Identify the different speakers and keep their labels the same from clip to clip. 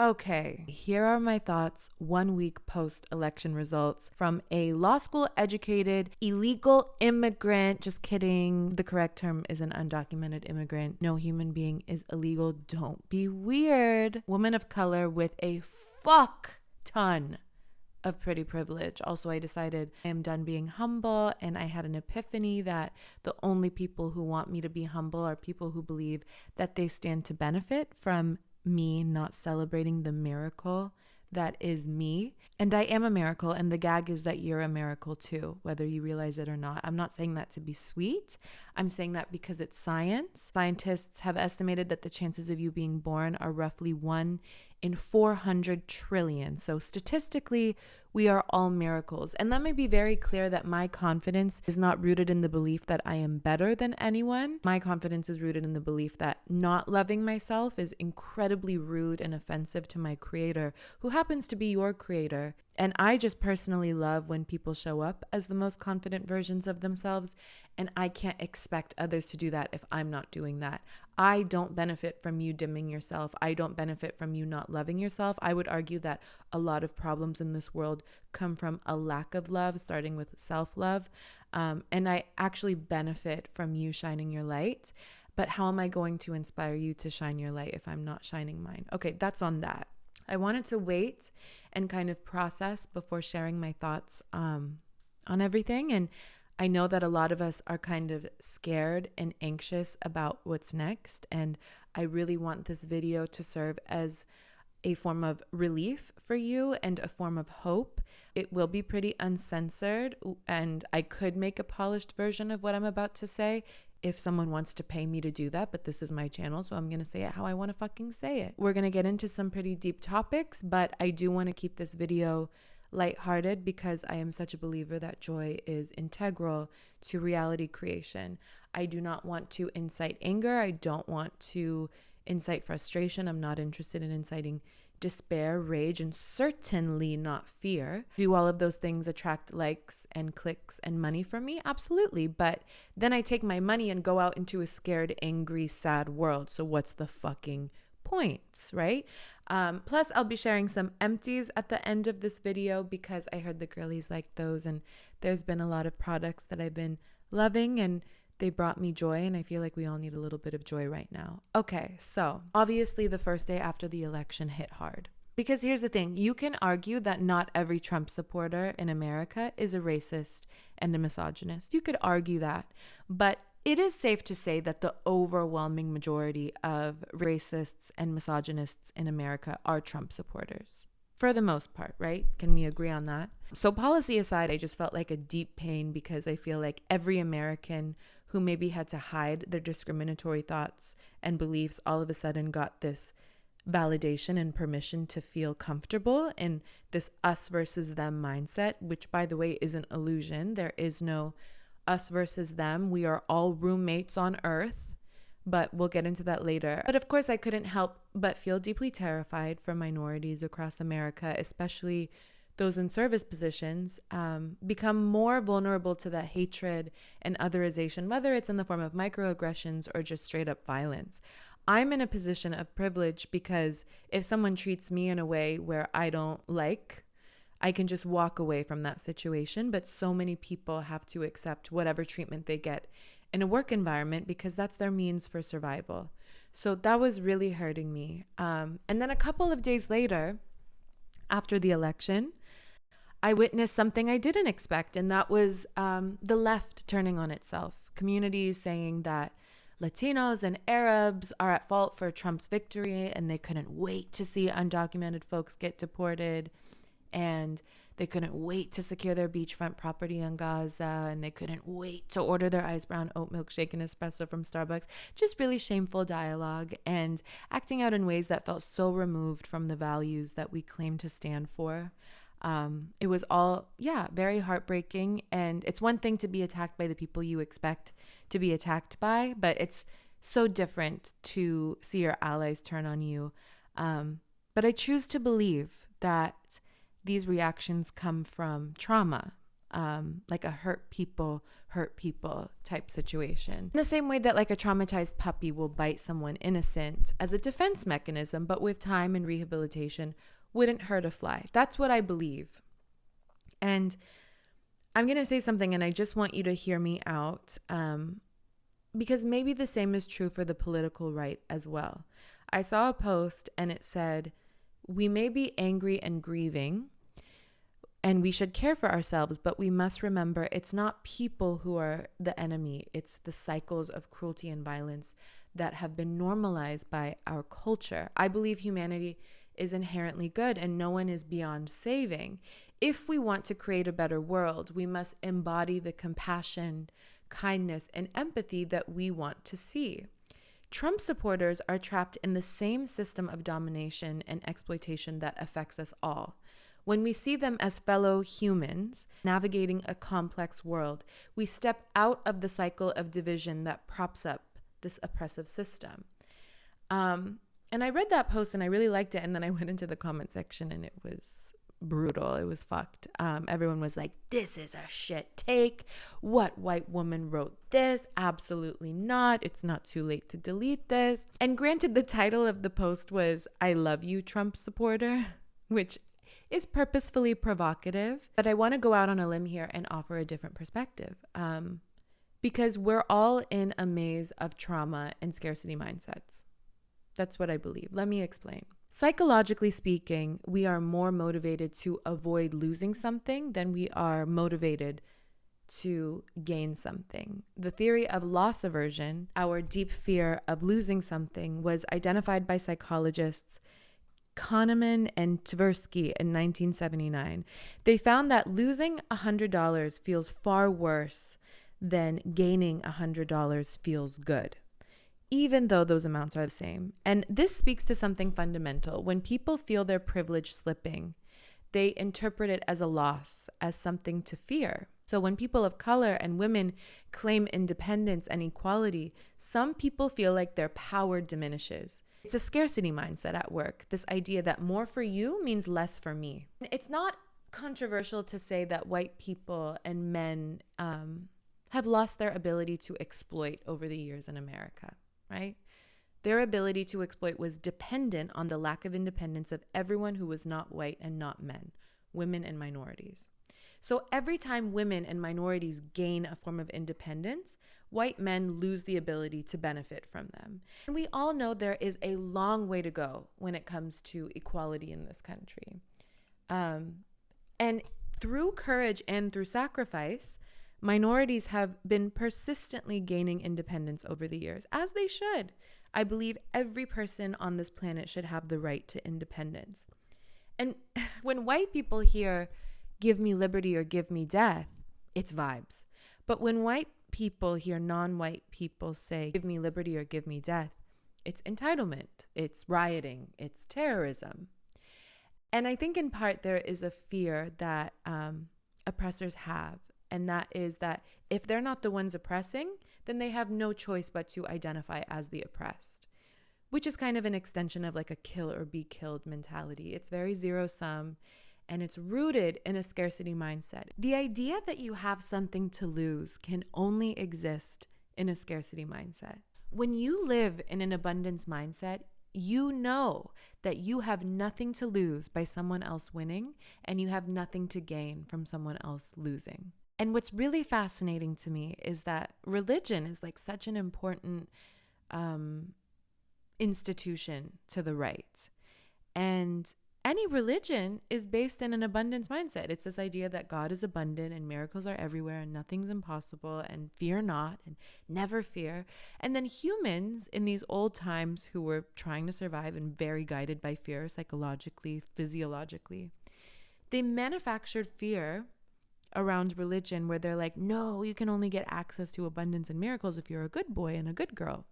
Speaker 1: Okay, here are my thoughts 1 week post-election results from a law school educated illegal immigrant. Just kidding. The correct term is an undocumented immigrant. No human being is illegal. Don't be weird. Woman of color with a fuck ton of pretty privilege. Also, I decided I am done being humble, and I had an epiphany that the only people who want me to be humble are people who believe that they stand to benefit from me not celebrating the miracle that is me. And I am a miracle, and the gag is that you're a miracle too, whether you realize it or not. I'm not saying that to be sweet. I'm saying that because it's science. Scientists have estimated that the chances of you being born are roughly 1 in 400 trillion. So statistically, we are all miracles. And let me be very clear that my confidence is not rooted in the belief that I am better than anyone. My confidence is rooted in the belief that not loving myself is incredibly rude and offensive to my creator, who happens to be your creator. And I just personally love when people show up as the most confident versions of themselves. And I can't expect others to do that if I'm not doing that. I don't benefit from you dimming yourself. I don't benefit from you not loving yourself. I would argue that a lot of problems in this world come from a lack of love, starting with self-love. And I actually benefit from you shining your light. But how am I going to inspire you to shine your light if I'm not shining mine? Okay, that's on that. I wanted to wait and kind of process before sharing my thoughts on everything. And I know that a lot of us are kind of scared and anxious about what's next. And I really want this video to serve as a form of relief for you and a form of hope. It will be pretty uncensored, and I could make a polished version of what I'm about to say if someone wants to pay me to do that, but this is my channel, so I'm going to say it how I want to fucking say it. We're going to get into some pretty deep topics, but I do want to keep this video lighthearted because I am such a believer that joy is integral to reality creation. I do not want to incite anger. I don't want to incite frustration. I'm not interested in inciting despair, rage, and certainly not fear. Do all of those things attract likes and clicks and money from me? Absolutely. But then I take my money and go out into a scared, angry, sad world. So what's the fucking points, right? Plus, I'll be sharing some empties at the end of this video because I heard the girlies like those, and there's been a lot of products that I've been loving, and they brought me joy, and I feel like we all need a little bit of joy right now. Okay, so obviously the first day after the election hit hard. Because here's the thing, you can argue that not every Trump supporter in America is a racist and a misogynist. You could argue that, but it is safe to say that the overwhelming majority of racists and misogynists in America are Trump supporters. For the most part, right? Can we agree on that? So policy aside, I just felt like a deep pain because I feel like every American who maybe had to hide their discriminatory thoughts and beliefs all of a sudden got this validation and permission to feel comfortable in this us versus them mindset, which, by the way, is an illusion. There is no us versus them. We are all roommates on earth, but we'll get into that later. But of course, I couldn't help but feel deeply terrified for minorities across America, especially those in service positions, become more vulnerable to the hatred and otherization, whether it's in the form of microaggressions or just straight up violence. I'm in a position of privilege because if someone treats me in a way where I don't like, I can just walk away from that situation. But so many people have to accept whatever treatment they get in a work environment because that's their means for survival. So that was really hurting me. And then a couple of days later, after the election, I witnessed something I didn't expect, and that was the left turning on itself. Communities saying that Latinos and Arabs are at fault for Trump's victory, and they couldn't wait to see undocumented folks get deported, and they couldn't wait to secure their beachfront property in Gaza, and they couldn't wait to order their ice brown oat milkshake and espresso from Starbucks. Just really shameful dialogue and acting out in ways that felt so removed from the values that we claim to stand for. It was all, very heartbreaking. And it's one thing to be attacked by the people you expect to be attacked by, but it's so different to see your allies turn on you. But I choose to believe that these reactions come from trauma. like a hurt people type situation. In the same way that like a traumatized puppy will bite someone innocent as a defense mechanism, but with time and rehabilitation wouldn't hurt a fly. That's what I believe. And I'm going to say something, and I just want you to hear me out, because maybe the same is true for the political right as well. I saw a post and it said, we may be angry and grieving, and we should care for ourselves, but we must remember it's not people who are the enemy. It's the cycles of cruelty and violence that have been normalized by our culture. I believe humanity is inherently good and no one is beyond saving. If we want to create a better world, we must embody the compassion, kindness, and empathy that we want to see. Trump supporters are trapped in the same system of domination and exploitation that affects us all. When we see them as fellow humans navigating a complex world, we step out of the cycle of division that props up this oppressive system. And I read that post and I really liked it. And then I went into the comment section and it was brutal. It was fucked. Everyone was like, this is a shit take. What white woman wrote this? Absolutely not. It's not too late to delete this. And granted, the title of the post was, I love you, Trump supporter, which is purposefully provocative. But I want to go out on a limb here and offer a different perspective. Because we're all in a maze of trauma and scarcity mindsets. That's what I believe. Let me explain. Psychologically speaking, we are more motivated to avoid losing something than we are motivated to gain something. The theory of loss aversion, our deep fear of losing something, was identified by psychologists Kahneman and Tversky in 1979. They found that losing $100 feels far worse than gaining $100 feels good, even though those amounts are the same. And this speaks to something fundamental. When people feel their privilege slipping, they interpret it as a loss, as something to fear. So when people of color and women claim independence and equality, some people feel like their power diminishes. It's a scarcity mindset at work, this idea that more for you means less for me. It's not controversial to say that white people and men have lost their ability to exploit over the years in America, right? Their ability to exploit was dependent on the lack of independence of everyone who was not white and not men, women and minorities. So every time women and minorities gain a form of independence, white men lose the ability to benefit from them. And we all know there is a long way to go when it comes to equality in this country. And through courage and through sacrifice, minorities have been persistently gaining independence over the years, as they should. I believe every person on this planet should have the right to independence. And when white people hear, give me liberty or give me death, it's vibes. But when white people hear non-white people say, give me liberty or give me death, it's entitlement, it's rioting, it's terrorism. And I think in part there is a fear that oppressors have. And that is that if they're not the ones oppressing, then they have no choice but to identify as the oppressed, which is kind of an extension of like a kill or be killed mentality. It's very zero-sum, and it's rooted in a scarcity mindset. The idea that you have something to lose can only exist in a scarcity mindset. When you live in an abundance mindset, you know that you have nothing to lose by someone else winning, and you have nothing to gain from someone else losing. And what's really fascinating to me is that religion is like such an important institution to the right. And any religion is based in an abundance mindset. It's this idea that God is abundant and miracles are everywhere and nothing's impossible and fear not and never fear. And then humans in these old times who were trying to survive and very guided by fear psychologically, physiologically, they manufactured fear around religion where they're like, no, you can only get access to abundance and miracles if you're a good boy and a good girl.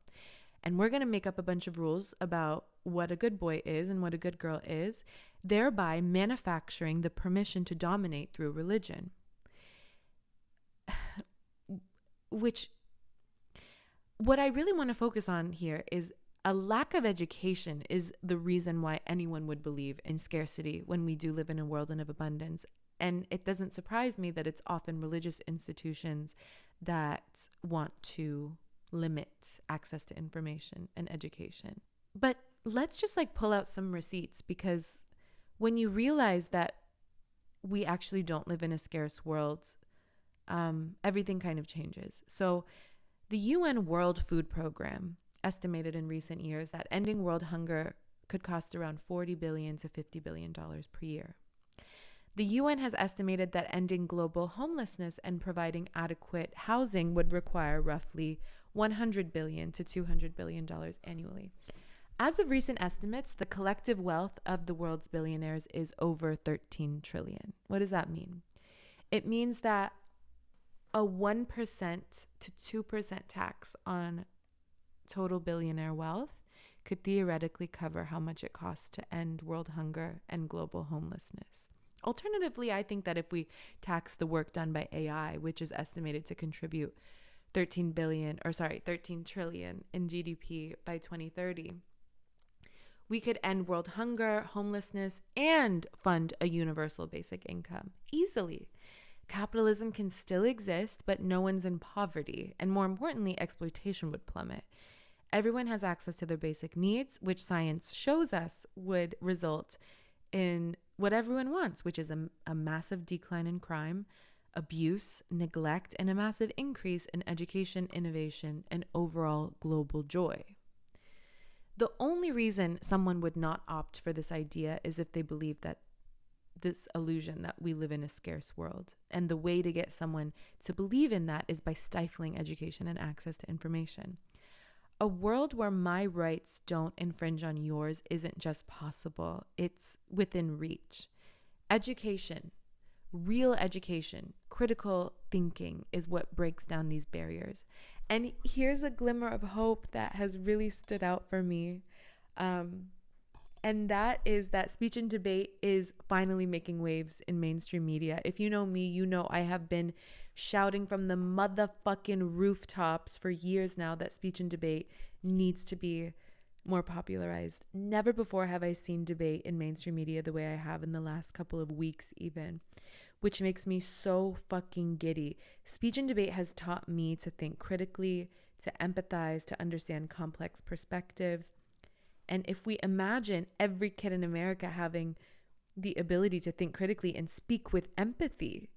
Speaker 1: And we're going to make up a bunch of rules about what a good boy is and what a good girl is, thereby manufacturing the permission to dominate through religion. Which, what I really want to focus on here is a lack of education is the reason why anyone would believe in scarcity when we do live in a world of abundance. And it doesn't surprise me that it's often religious institutions that want to limit access to information and education. But let's just like pull out some receipts, because when you realize that we actually don't live in a scarce world, everything kind of changes. So the UN World Food Program estimated in recent years that ending world hunger could cost around $40 billion to $50 billion per year. The UN has estimated that ending global homelessness and providing adequate housing would require roughly $100 billion to $200 billion annually. As of recent estimates, the collective wealth of the world's billionaires is over 13 trillion. What does that mean? It means that a 1% to 2% tax on total billionaire wealth could theoretically cover how much it costs to end world hunger and global homelessness. Alternatively, I think that if we tax the work done by AI, which is estimated to contribute 13 trillion in GDP by 2030, we could end world hunger, homelessness, and fund a universal basic income easily. Capitalism can still exist, but no one's in poverty. And more importantly, exploitation would plummet. Everyone has access to their basic needs, which science shows us would result in what everyone wants, which is a massive decline in crime, abuse, neglect, and a massive increase in education, innovation, and overall global joy. The only reason someone would not opt for this idea is if they believe that this illusion that we live in a scarce world. And the way to get someone to believe in that is by stifling education and access to information. A world where my rights don't infringe on yours isn't just possible, it's within reach. Education, real education, critical thinking is what breaks down these barriers. And here's a glimmer of hope that has really stood out for me. And that is that speech and debate is finally making waves in mainstream media. If you know me, you know I have been shouting from the motherfucking rooftops for years now that speech and debate needs to be more popularized. Never before have I seen debate in mainstream media the way I have in the last couple of weeks even, which makes me so fucking giddy. Speech and debate has taught me to think critically, to empathize, to understand complex perspectives. And if we imagine every kid in America having the ability to think critically and speak with empathy,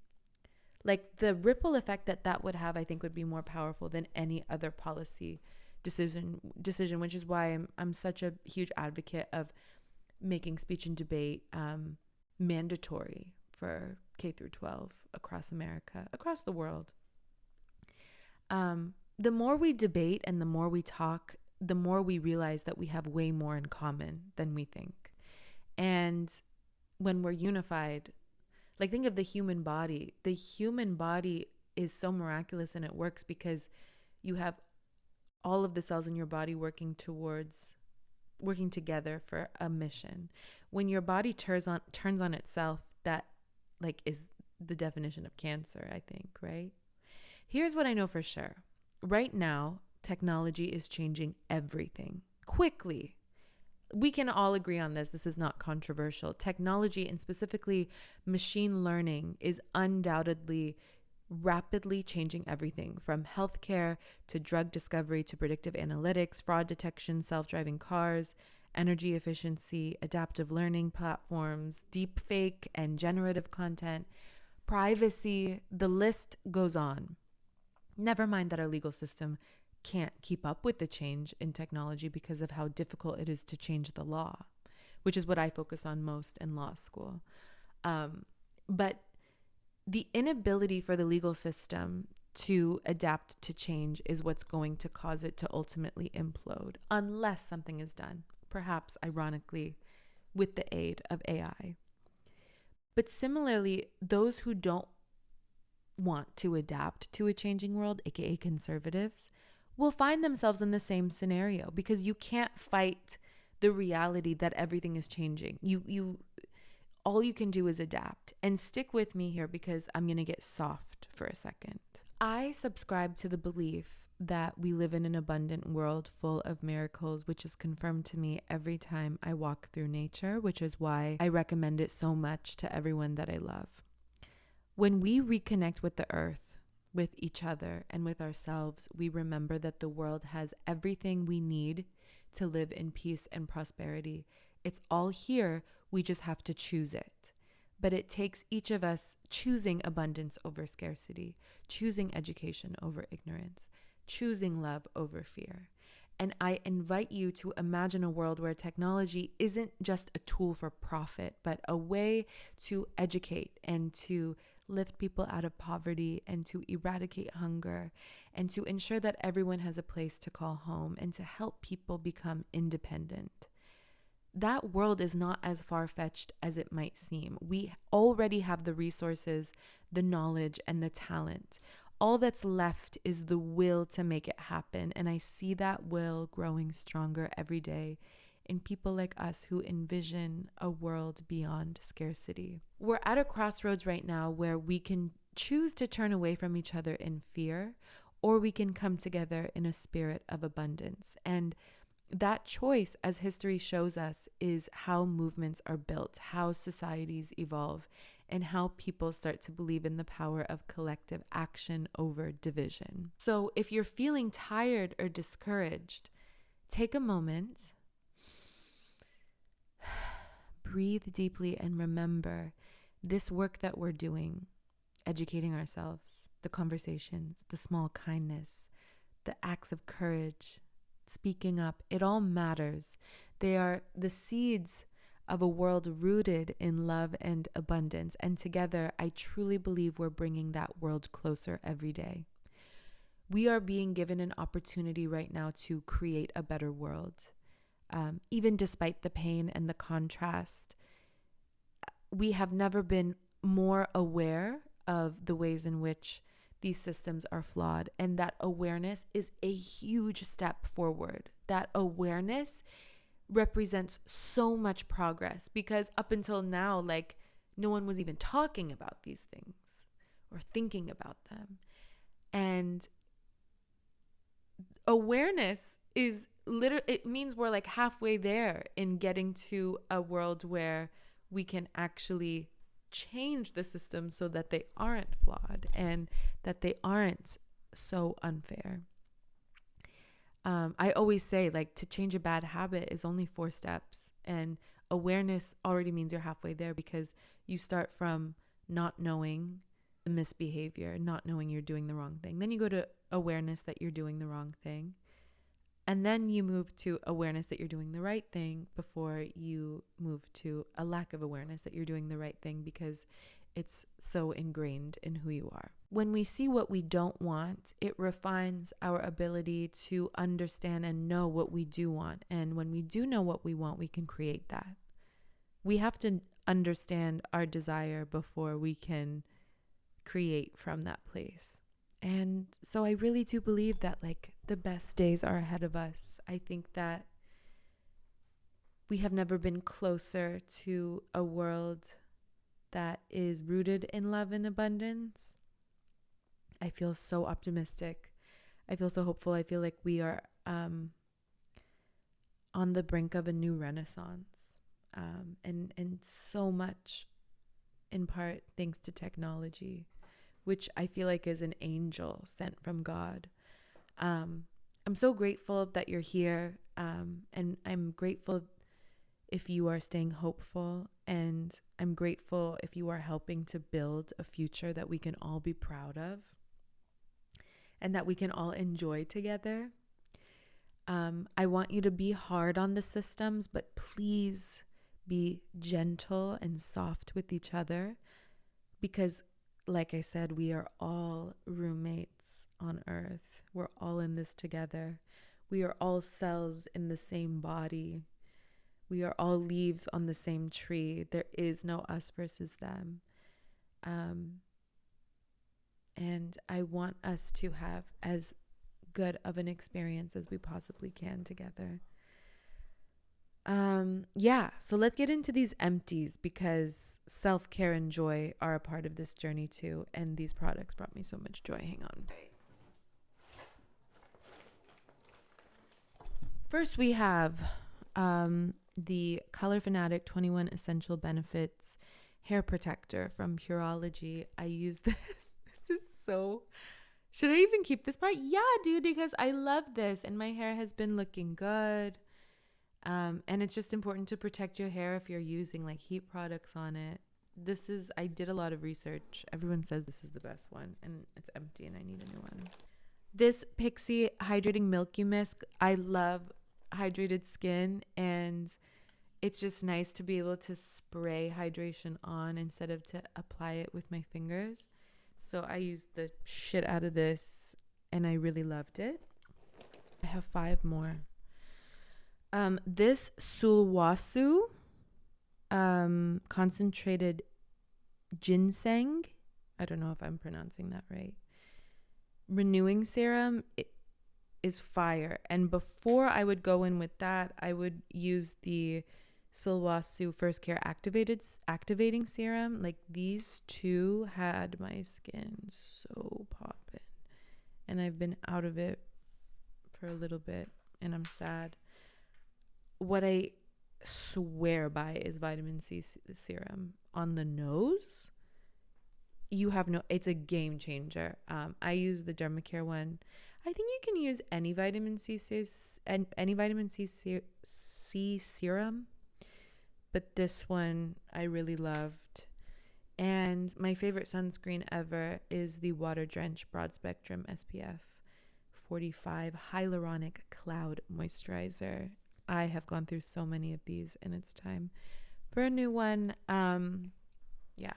Speaker 1: like the ripple effect that would have, I think would be more powerful than any other policy decision, which is why I'm such a huge advocate of making speech and debate mandatory for K through 12 across America, across the world. The more we debate and the more we talk, the more we realize that we have way more in common than we think. And when we're unified, like think of the human body. The human body is so miraculous, and it works because you have all of the cells in your body working together for a mission. When your body turns on itself, that like is the definition of cancer, I think, right? Here's what I know for sure. Right now, technology is changing everything quickly. We can all agree on this. This is not controversial. Technology, and specifically machine learning, is undoubtedly rapidly changing everything from healthcare to drug discovery to predictive analytics, fraud detection, self-driving cars, energy efficiency, adaptive learning platforms, deepfake and generative content, privacy. The list goes on. Never mind that our legal system can't keep up with the change in technology because of how difficult it is to change the law, which is what I focus on most in law school. But the inability for the legal system to adapt to change is what's going to cause it to ultimately implode unless something is done, perhaps ironically with the aid of AI. But similarly, those who don't want to adapt to a changing world, aka conservatives, will find themselves in the same scenario because you can't fight the reality that everything is changing. All you can do is adapt. And stick with me here because I'm going to get soft for a second. I subscribe to the belief that we live in an abundant world full of miracles, which is confirmed to me every time I walk through nature, which is why I recommend it so much to everyone that I love. When we reconnect with the earth, with each other, and with ourselves, we remember that the world has everything we need to live in peace and prosperity. It's all here. We just have to choose it. But it takes each of us choosing abundance over scarcity, choosing education over ignorance, choosing love over fear. And I invite you to imagine a world where technology isn't just a tool for profit, but a way to educate and to lift people out of poverty and to eradicate hunger and to ensure that everyone has a place to call home and to help people become independent. That world is not as far-fetched as it might seem. We already have the resources, the knowledge, and the talent. All that's left is the will to make it happen. And I see that will growing stronger every day in people like us who envision a world beyond scarcity. We're at a crossroads right now where we can choose to turn away from each other in fear, or we can come together in a spirit of abundance. And that choice, as history shows us, is how movements are built, how societies evolve, and how people start to believe in the power of collective action over division. So if you're feeling tired or discouraged, take a moment, breathe deeply, and remember this work that we're doing, educating ourselves, the conversations, the small kindness, the acts of courage, speaking up, it all matters. They are the seeds of a world rooted in love and abundance. And together, I truly believe we're bringing that world closer every day. We are being given an opportunity right now to create a better world. Even despite the pain and the contrast, we have never been more aware of the ways in which these systems are flawed. And that awareness is a huge step forward. That awareness represents so much progress, because up until now, like, no one was even talking about these things or thinking about them. And awareness is literally, it means we're like halfway there in getting to a world where we can actually change the system so that they aren't flawed and that they aren't so unfair. I always say, like, to change a bad habit is only 4 steps, and awareness already means you're halfway there, because you start from not knowing the misbehavior, not knowing you're doing the wrong thing. Then you go to awareness that you're doing the wrong thing. And then you move to awareness that you're doing the right thing before you move to a lack of awareness that you're doing the right thing, because it's so ingrained in who you are. When we see what we don't want, it refines our ability to understand and know what we do want. And when we do know what we want, we can create that. We have to understand our desire before we can create from that place. And so I really do believe that, like, the best days are ahead of us. I think that we have never been closer to a world that is rooted in love and abundance. I feel so optimistic. I feel so hopeful. I feel like we are on the brink of a new renaissance. And so much in part thanks to technology, which I feel like is an angel sent from God. I'm so grateful that you're here. And I'm grateful if you are staying hopeful, and I'm grateful if you are helping to build a future that we can all be proud of and that we can all enjoy together. I want you to be hard on the systems, but please be gentle and soft with each other, because, like I said, we are all roommates on earth. We're all in this together. We are all cells in the same body. We are all leaves on the same tree. There is no us versus them. And I want us to have as good of an experience as we possibly can together. So let's get into these empties, because self-care and joy are a part of this journey too. And these products brought me so much joy. Hang on. First, we have the Color Fanatic 21 Essential Benefits hair protector from Pureology. I use this. This is so... Should I even keep this part? Yeah, dude, because I love this and my hair has been looking good. And it's just important to protect your hair if you're using like heat products on it. I did a lot of research. Everyone says this is the best one and it's empty and I need a new one. This Pixie Hydrating Milky Mist. I love hydrated skin and it's just nice to be able to spray hydration on instead of to apply it with my fingers. So I used the shit out of this and I really loved it. I have 5 more. This Sulwasu concentrated ginseng. I don't know if I'm pronouncing that right. Renewing serum is fire. And before I would go in with that, I would use the Sulwasu First Care activating serum. Like these two had my skin so poppin'. And I've been out of it for a little bit and I'm sad. What I swear by is vitamin C serum on the nose. It's a game changer. I use the Dermacare one. I think you can use any vitamin C serum, but this one I really loved. And my favorite sunscreen ever is the Water Drench Broad Spectrum SPF 45 Hyaluronic Cloud Moisturizer. I have gone through so many of these and it's time for a new one. Yeah.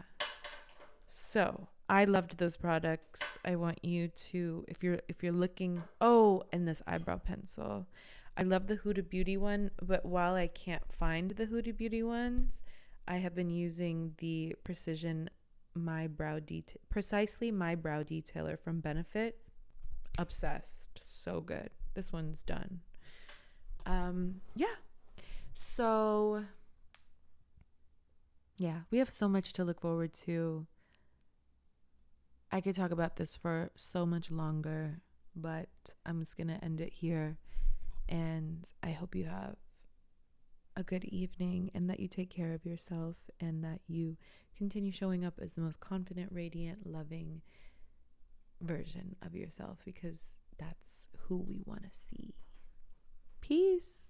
Speaker 1: So I loved those products. I want you to, if you're looking, and this eyebrow pencil. I love the Huda Beauty one, but while I can't find the Huda Beauty ones, I have been using the Precisely My Brow Detailer from Benefit. Obsessed. So good. This one's done. Yeah. So yeah, we have so much to look forward to. I could talk about this for so much longer, but I'm just going to end it here. And I hope you have a good evening and that you take care of yourself and that you continue showing up as the most confident, radiant, loving version of yourself because that's who we want to see. Peace.